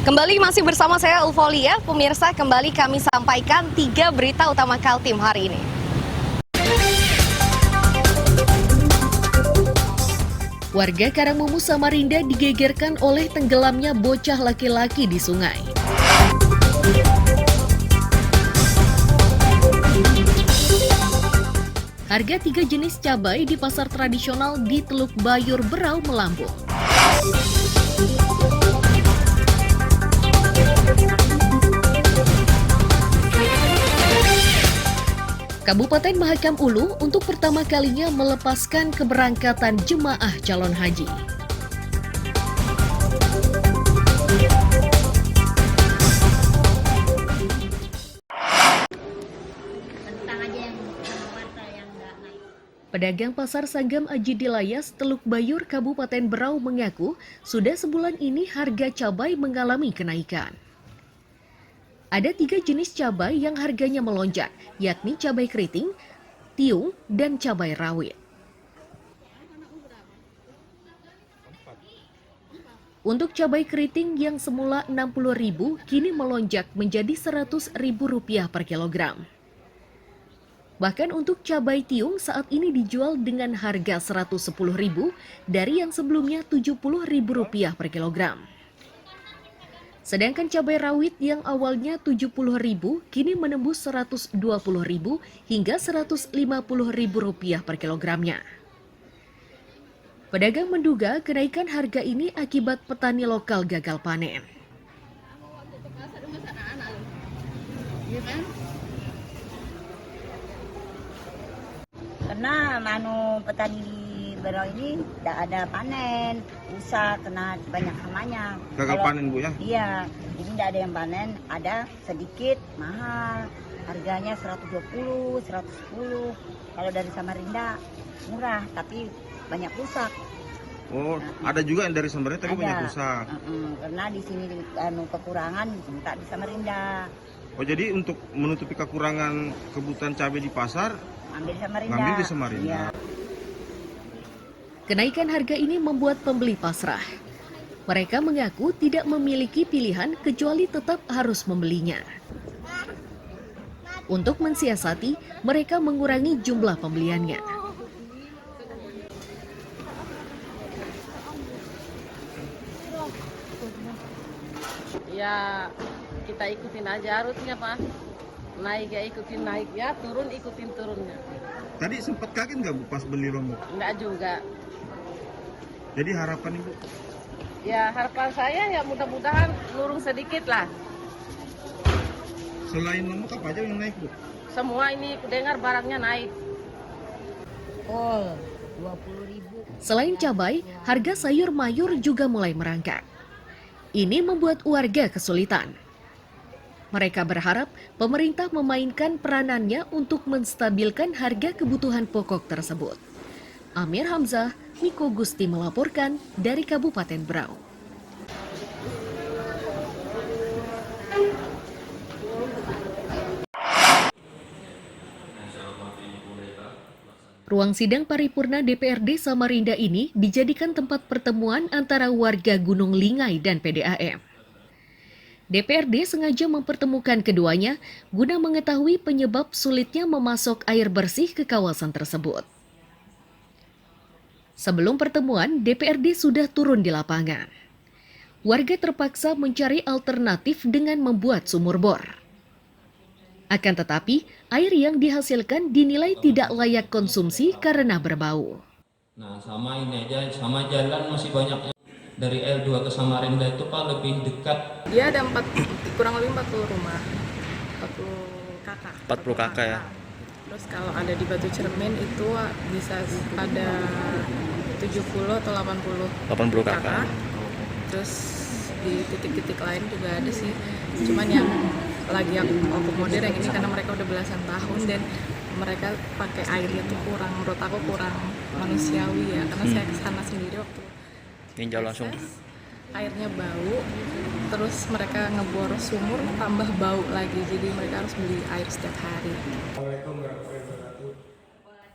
Kembali masih bersama saya Ulfolia, pemirsa kembali kami sampaikan 3 berita utama Kaltim hari ini. Warga Karangmumu Samarinda digegerkan oleh tenggelamnya bocah laki-laki di sungai. Harga 3 jenis cabai di pasar tradisional di Teluk Bayur Berau melambung. Kabupaten Mahakam Ulu untuk pertama kalinya melepaskan keberangkatan jemaah calon haji. Pedagang pasar Sagam Aji Dilayas, Teluk Bayur, Kabupaten Berau mengaku sudah sebulan ini harga cabai mengalami kenaikan. Ada 3 jenis cabai yang harganya melonjak, yakni cabai keriting, tiung, dan cabai rawit. Untuk cabai keriting yang semula Rp60.000 kini melonjak menjadi Rp100.000 per kilogram. Bahkan untuk cabai tiung saat ini dijual dengan harga Rp110.000 dari yang sebelumnya Rp70.000 per kilogram. Sedangkan cabai rawit yang awalnya Rp70.000 kini menembus Rp120.000 hingga Rp150.000 per kilogramnya. Pedagang menduga kenaikan harga ini akibat petani lokal gagal panen. Karena petani di Berau ini tidak ada panen, rusak, kena banyak hamanya. Gagal panen Bu ya? Iya, jadi tidak ada yang panen, ada sedikit, mahal. Harganya 120, 110. Kalau dari Samarinda murah, tapi banyak rusak. Oh, ada juga yang dari Samarinda tapi banyak rusak. Karena di sini kekurangan minta di Samarinda. Oh, jadi untuk menutupi kekurangan kebutuhan cabai di pasar, ngambil di Samarinda. Iya. Kenaikan harga ini membuat pembeli pasrah. Mereka mengaku tidak memiliki pilihan kecuali tetap harus membelinya. Untuk mensiasati, mereka mengurangi jumlah pembeliannya. Ya, kita ikutin aja harusnya Pak. Naik ya ikutin naik ya, turun ikutin turunnya. Tadi sempat kaget nggak Bu pas beli lombok? Enggak juga. Jadi harapan Ibu? Ya harapan saya ya mudah-mudahan nurun sedikit lah. Selain lombok apa aja yang naik Bu? Semua ini kudengar barangnya naik. Oh, 20.000. Selain cabai, harga sayur mayur juga mulai merangkak. Ini membuat warga kesulitan. Mereka berharap pemerintah memainkan peranannya untuk menstabilkan harga kebutuhan pokok tersebut. Amir Hamzah, Miko Gusti melaporkan dari Kabupaten Berau. Ruang sidang paripurna DPRD Samarinda ini dijadikan tempat pertemuan antara warga Gunung Lingai dan PDAM. DPRD sengaja mempertemukan keduanya guna mengetahui penyebab sulitnya memasok air bersih ke kawasan tersebut. Sebelum pertemuan, DPRD sudah turun di lapangan. Warga terpaksa mencari alternatif dengan membuat sumur bor. Akan tetapi, air yang dihasilkan dinilai tidak layak konsumsi karena berbau. Nah, sama ini aja, sama jalan masih banyak. Dari L2 ke Samarinda itu Pak lebih dekat. Dia ada kurang lebih 40 rumah, 40 kakak ya. Terus kalau ada di Batu Cermin itu bisa ada 70 atau 80 kakak. Terus di titik-titik lain juga ada sih. Cuman yang lagi yang akomodir yang ini karena mereka udah belasan tahun dan mereka pakai airnya tuh kurang, menurut aku kurang manusiawi ya. Karena saya kesana sendiri waktu ninjau langsung. Airnya bau, terus mereka ngebor sumur tambah bau lagi, jadi mereka harus beli air setiap hari.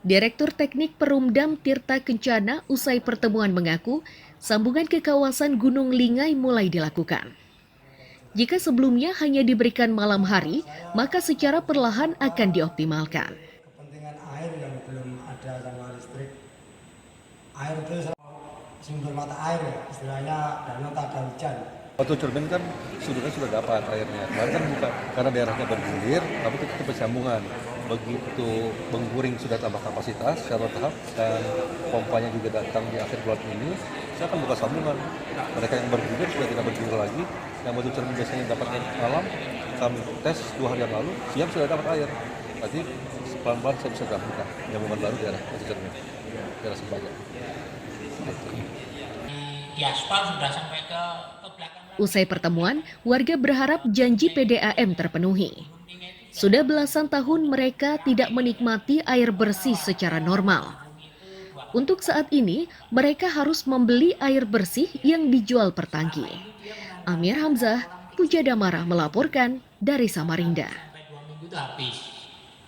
Direktur Teknik Perumdam Tirta Kencana usai pertemuan mengaku sambungan ke kawasan Gunung Lingai mulai dilakukan. Jika sebelumnya hanya diberikan malam hari, maka secara perlahan akan dioptimalkan. Kepentingan air yang belum ada sama listrik. Air itu sumber mata air ya, istilahnya danau tak ada hujan. Batu Cermin kan sudah dapat airnya. Kemarin kan bukan karena daerahnya bergilir, tapi itu bersambungan. Begitu Bengkuring sudah tambah kapasitas secara bertahap dan pompanya juga datang di akhir bulan ini, saya akan buka sambungan. Mereka yang bergilir sudah tidak bergilir lagi. Yang Batu Cermin biasanya dapat malam, kami tes 2 hari yang lalu, siang sudah dapat air. Berarti pelan-pelan saya bisa gabungkan nyambungan baru daerah Batu Cermin, daerah Sebagai. Di aspal sudah sampai ke belakang. Usai pertemuan, warga berharap janji PDAM terpenuhi. Sudah belasan tahun mereka tidak menikmati air bersih secara normal. Untuk saat ini, mereka harus membeli air bersih yang dijual per tangki. Amir Hamzah, Puja Damara melaporkan dari Samarinda. 2 minggu itu habis.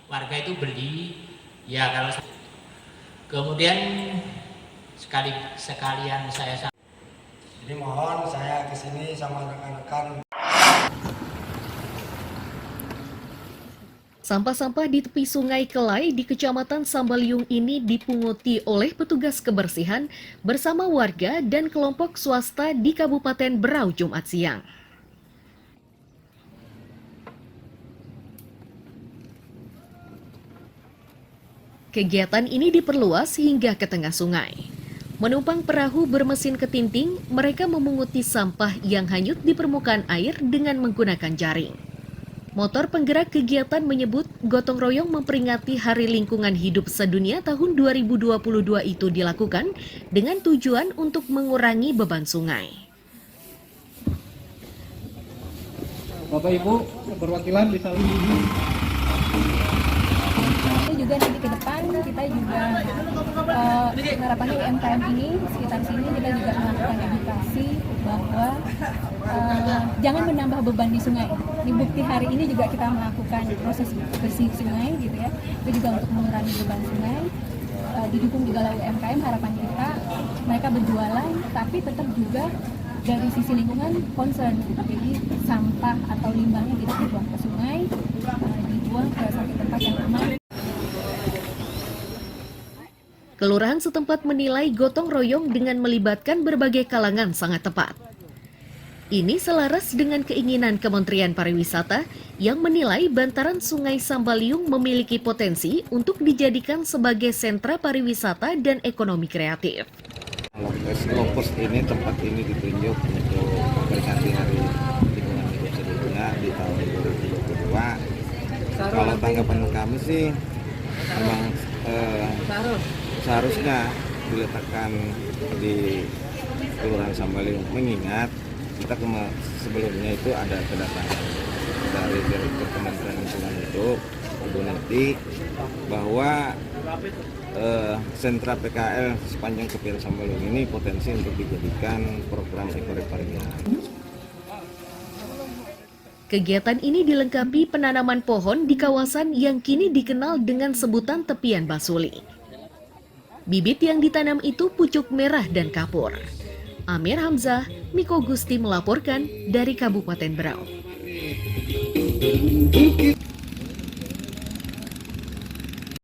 Warga itu beli, ya kalau kemudian sekalian saya. Jadi mohon saya kesini sama rekan-rekan. Sampah-sampah di tepi Sungai Kelai di Kecamatan Sambaliung ini dipunguti oleh petugas kebersihan bersama warga dan kelompok swasta di Kabupaten Berau Jumat siang. Kegiatan ini diperluas hingga ke tengah sungai. Menumpang perahu bermesin ketinting, mereka memunguti sampah yang hanyut di permukaan air dengan menggunakan jaring. Motor penggerak kegiatan menyebut gotong royong memperingati Hari Lingkungan Hidup Sedunia tahun 2022 itu dilakukan dengan tujuan untuk mengurangi beban sungai. Bapak Ibu perwakilan bisa juga nanti ke depan kita juga harapannya UMKM ini sekitar sini kita juga melakukan edukasi bahwa jangan menambah beban di sungai. Di bukti hari ini juga kita melakukan proses bersih sungai gitu ya. Itu juga untuk mengurangi beban sungai. Didukung juga oleh UMKM, harapan kita mereka berjualan tapi tetap juga dari sisi lingkungan concern. Jadi sampah atau limbahnya tidak dibuang ke sungai, dibuang ke satu tempat yang aman. Kelurahan setempat menilai gotong royong dengan melibatkan berbagai kalangan sangat tepat. Ini selaras dengan keinginan Kementerian Pariwisata yang menilai bantaran Sungai Sambaliung memiliki potensi untuk dijadikan sebagai sentra pariwisata dan ekonomi kreatif. Lokos ini, tempat ini ditunjuk untuk memperingati Hari Lingkungan Hidup Sedunia di tahun 2022. Kalau tanggapan kami sih, memang seharusnya diletakkan di Kelurahan Sambaliung, mengingat kita sebelumnya itu ada kedatangan dari Direktur Kementerian Lingkungan Hidup, Ibu Neti, bahwa sentra PKL sepanjang Kepian Sambaliung ini potensi untuk dijadikan program ekopariwisata. Kegiatan ini dilengkapi penanaman pohon di kawasan yang kini dikenal dengan sebutan tepian Basuli. Bibit yang ditanam itu pucuk merah dan kapur. Amir Hamzah, Miko Gusti melaporkan dari Kabupaten Berau.